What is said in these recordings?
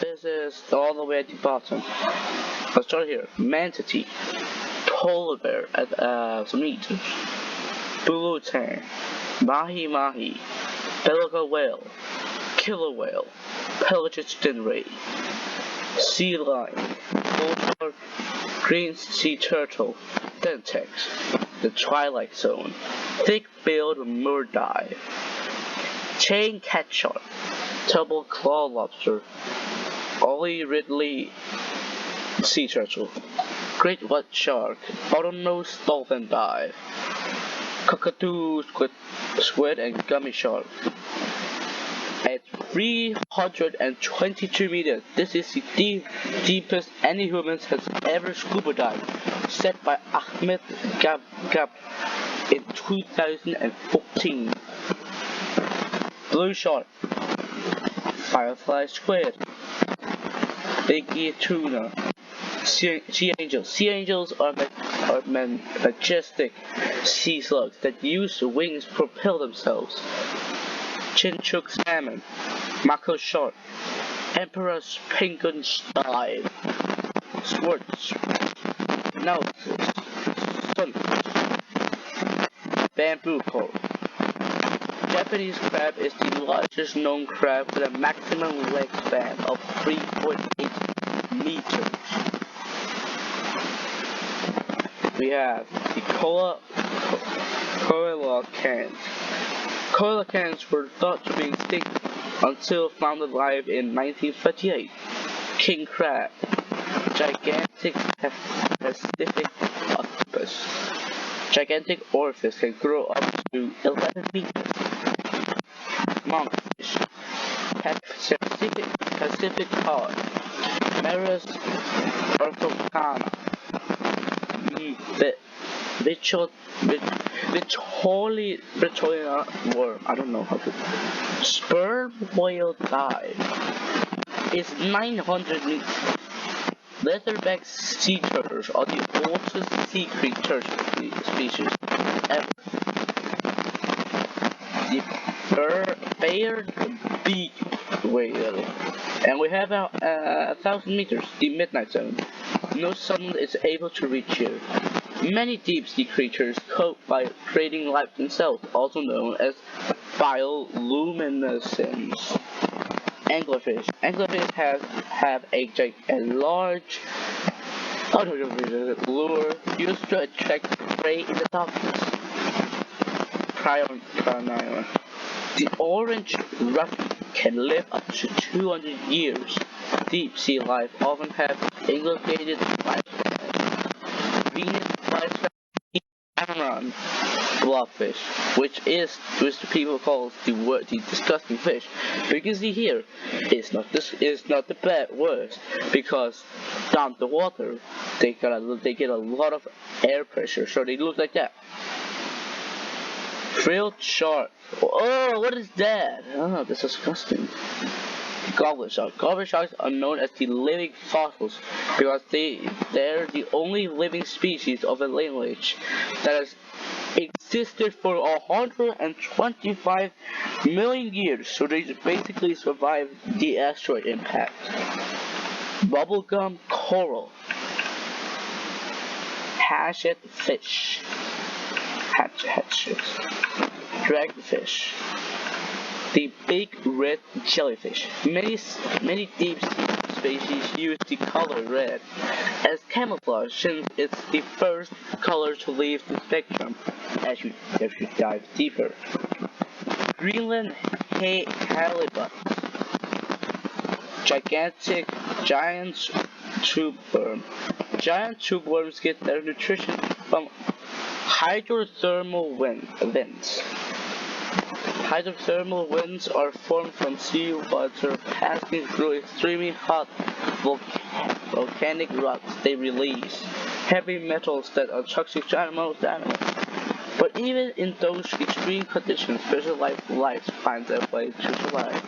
This is all the way at the bottom. Let's start here. Manatee, polar bear at some meters. Blue tang, mahi mahi, beluga whale, killer whale, pelagic stingray, sea lion, bull shark, green sea turtle, dentex, the twilight zone, thick-billed murdi, chain cat shark, double claw lobster, Ollie Ridley sea turtle, great white shark, bottlenose dolphin dive, cockatoo squid and gummy shark. At 322 meters, this is the deepest any humans has ever scuba dived, set by Ahmed Gab in 2014. Blue shark, firefly squid, big ear tuna, sea angels. Sea angels are majestic sea slugs that use wings to propel themselves. Chinchuk salmon, mako shark, emperor's penguin dive, squirts, nautilus, sunfish, bamboo coral. Japanese crab is the largest known crab with a maximum leg span of 3.8 meters. We have the koala cans. Koala cans were thought to be extinct until found alive in 1938. King crab, gigantic Pacific octopus. Gigantic orifice can grow up to 11 meters. Monkfish, Pacific cod, Maris orthocana, Victoria worm, I don't know how to. Sperm whale dive is 900 meters. Leatherback sea turtles are the oldest sea creature species ever. The bared beak whale, and we have 1,000 meters, the midnight zone. No sun is able to reach here. Many deep sea creatures cope by creating life themselves, also known as bioluminescence. Anglerfish. Anglerfish have a large lure used to attract prey in the darkness. Prion. The orange ruffin can live up to 200 years. Deep sea life often have elongated lifespans. Venus flytrap Amaran blobfish, which the people call the disgusting fish. But you can see here, it's not the bad worst, because down the water they get a lot of air pressure, so they look like that. Frilled shark. Oh, what is that? Oh, that's disgusting. Goblet shark. Goblet sharks are known as the living fossils because they're the only living species of a lineage that has existed for 125 million years, so they basically survived the asteroid impact. Bubblegum coral. Hatchet fish. Dragfish. The big red jellyfish. Many deep sea species use the color red as camouflage, since it's the first color to leave the spectrum as you dive deeper. Greenland halibut. Giant tube worm. Giant tube worms get their nutrition from hydrothermal vents. Hydrothermal vents are formed from seawater passing through extremely hot volcanic rocks. They release heavy metals that are toxic to most animals. But even in those extreme conditions, special life finds a way to survive.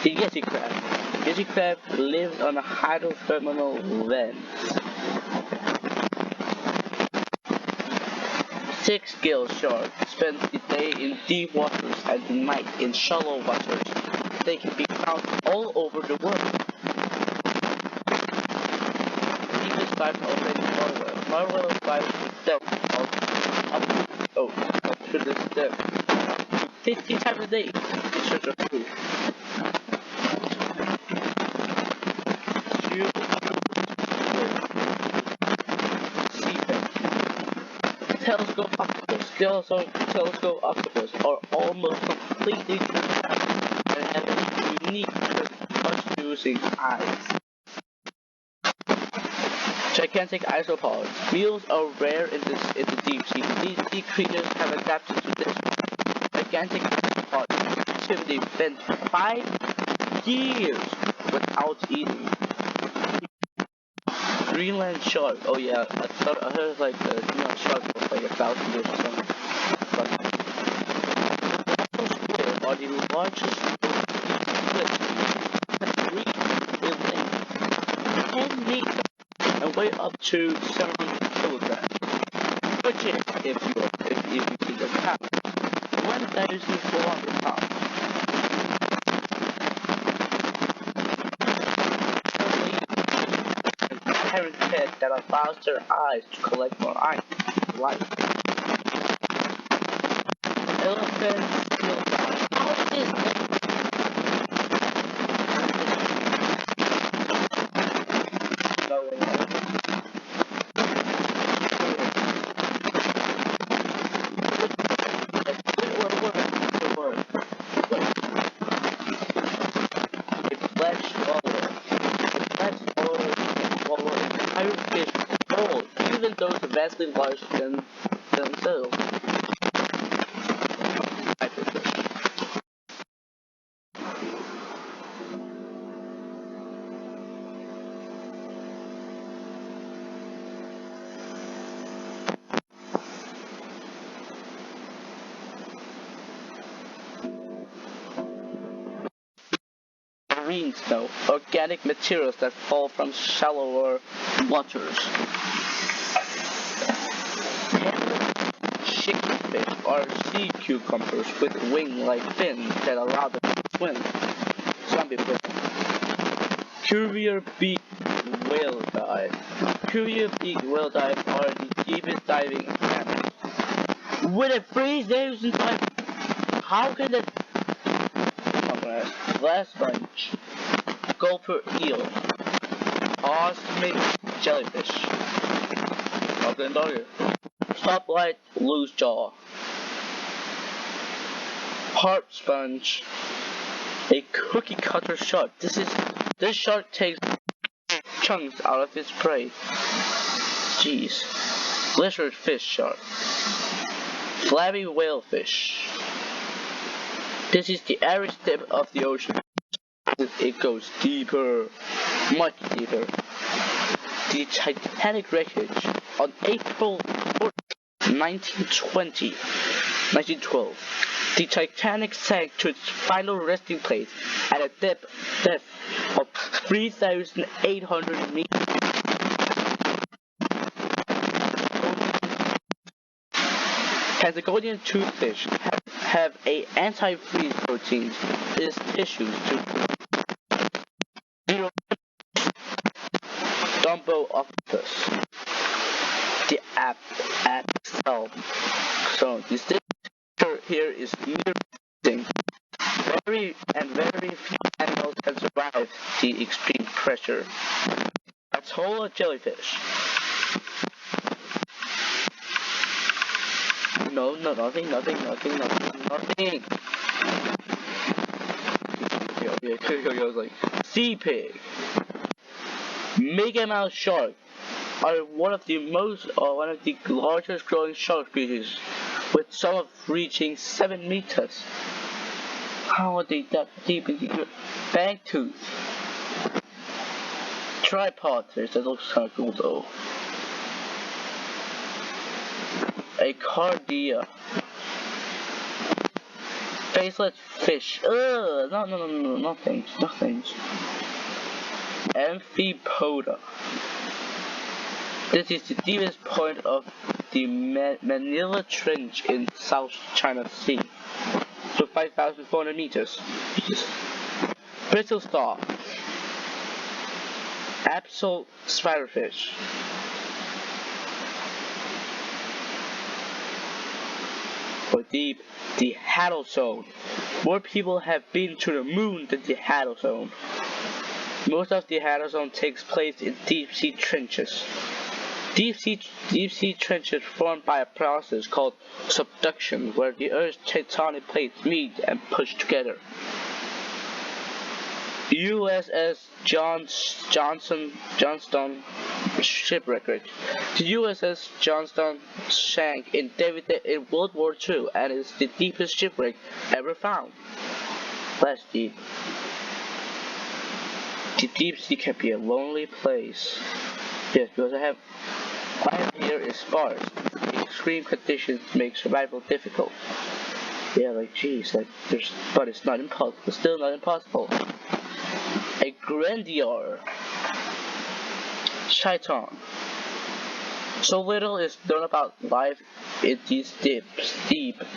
The Yeti crab. Yeti crab lives on a hydrothermal vents. Six-gill shark spends the day in deep waters and the night in shallow waters. they can be found all over the world. Deepest dive already Norway. Norway dives to depth up to this depth 50 times a day in search of food. Telescope octopus are almost completely transparent and have a unique touch-using eyes. Gigantic isopods. Eels are rare in the deep sea. These creatures have adapted to this. Gigantic isopods activity spent 5 years without eating. Greenland shark. Oh yeah, I heard like the Greenland shark was like 1,000 years or something. But squid are the largest squid that breathe in length 10 meters and weigh up to 700 kilograms, which is, if you think of pounds, 1,400 pounds. Parent head that allows their eyes to collect more light. Elephants still die. How is this? No way. A flat swallow. Entire fish whole, even those vastly larger than themselves. Marine snow, organic materials that fall from shallower waters. Chickfish are sea cucumbers with wing-like fins that allow them to swim. Zombie fish. Currier-beaked whale dive. Currier-beaked whale dive are the deepest diving animals. With a 3,000 dive, how can that? Glass sponge. Gulper eel. Osmic jellyfish. Stoplight loose jaw. Heart sponge. A cookie cutter shark. This shark takes chunks out of its prey. Jeez. Lizard fish shark. Flabby whalefish. This is the average depth of the ocean. It goes deeper, much deeper. The Titanic wreckage on April 4, 1912. The Titanic sank to its final resting place at a depth of 3,800 meters. Patagonia toothfish have a anti-freeze protein in its tissues to Dumbo octopus. The axel. So this picture here is interesting. Very few animals can survive the extreme pressure. That's whole jellyfish. No, nothing. Okay, I was like, sea pig. Mega Mouse shark are one of the largest growing shark species, with some of reaching 7 meters. How are they that deep in the bank tooth? Tripod fish, that looks kinda cool though. A cardia. Faceless fish. No, nothing. Amphipoda. This is the deepest point of the Manila Trench in South China Sea. So 5,400 meters. Crystal star. Absol spiderfish. Or deep, the Haddle Zone. More people have been to the moon than the Haddle Zone. Most of the Haddle Zone takes place in deep sea trenches. Deep sea trenches formed by a process called subduction, where the Earth's tectonic plates meet and push together. USS Johnston shipwreck. The USS Johnston sank in World War II and is the deepest shipwreck ever found. Less deep. The deep sea can be a lonely place. Yes, because life here is sparse. Extreme conditions make survival difficult. Yeah, like geez, but it's not impossible. It's still not impossible. A grandeur. Shaitan. So little is known about life in these deep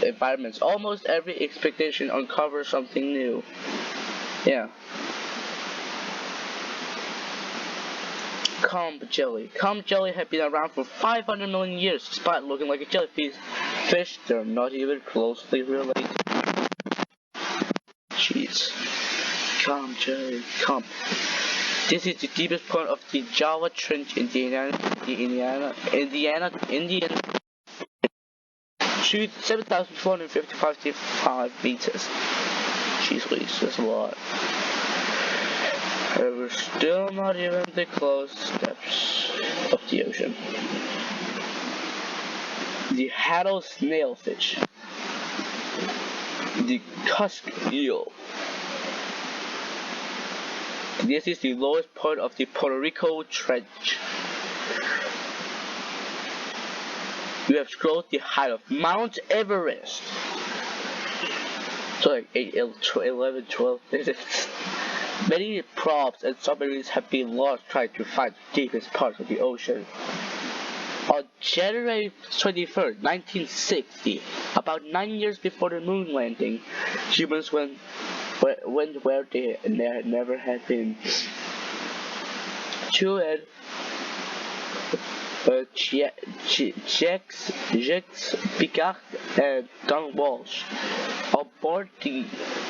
environments. Almost every expedition uncovers something new. Yeah. Comb jelly. Comb jelly have been around for 500 million years. Despite looking like a jellyfish, they're not even closely related. Jeez. Comb jelly. Comb. This is the deepest point of the Java Trench in Indian 7,455 meters. Jeez Louise, that's a lot. We're still not even the closest steps of the ocean. The Haddle snailfish. The cusk eel. This is the lowest point of the Puerto Rico Trench. You have scrolled the height of Mount Everest. So like 8, 11, 12 minutes. Many probes and submarines have been lost trying to find the deepest parts of the ocean. On January 23rd, 1960, about 9 years before the moon landing, humans went where they never had been. Jacques Picard and Don Walsh, on board the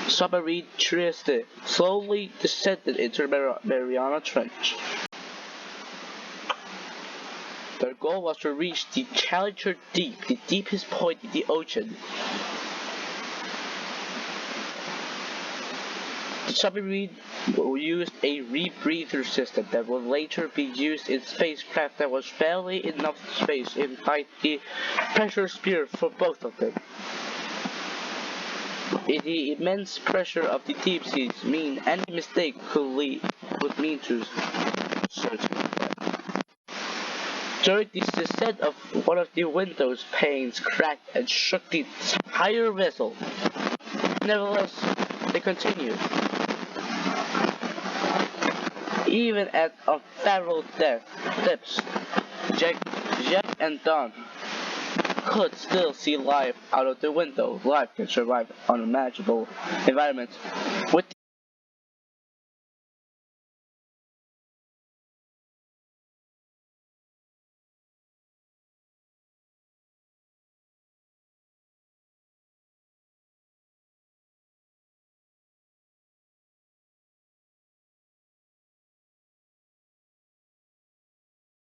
submarine Trieste, slowly descended into the Mariana Trench. Their goal was to reach the Challenger Deep, the deepest point in the ocean. The submarine used a rebreather system that would later be used in spacecraft that was barely enough space inside the pressure sphere for both of them. The immense pressure of the deep seas mean any mistake would mean to certain death. During the descent of one of the window's panes cracked and shook the entire vessel. Nevertheless, they continued. Even at unfathomable depths, Jack and Don could still see life out of the window. Life can survive unimaginable environments with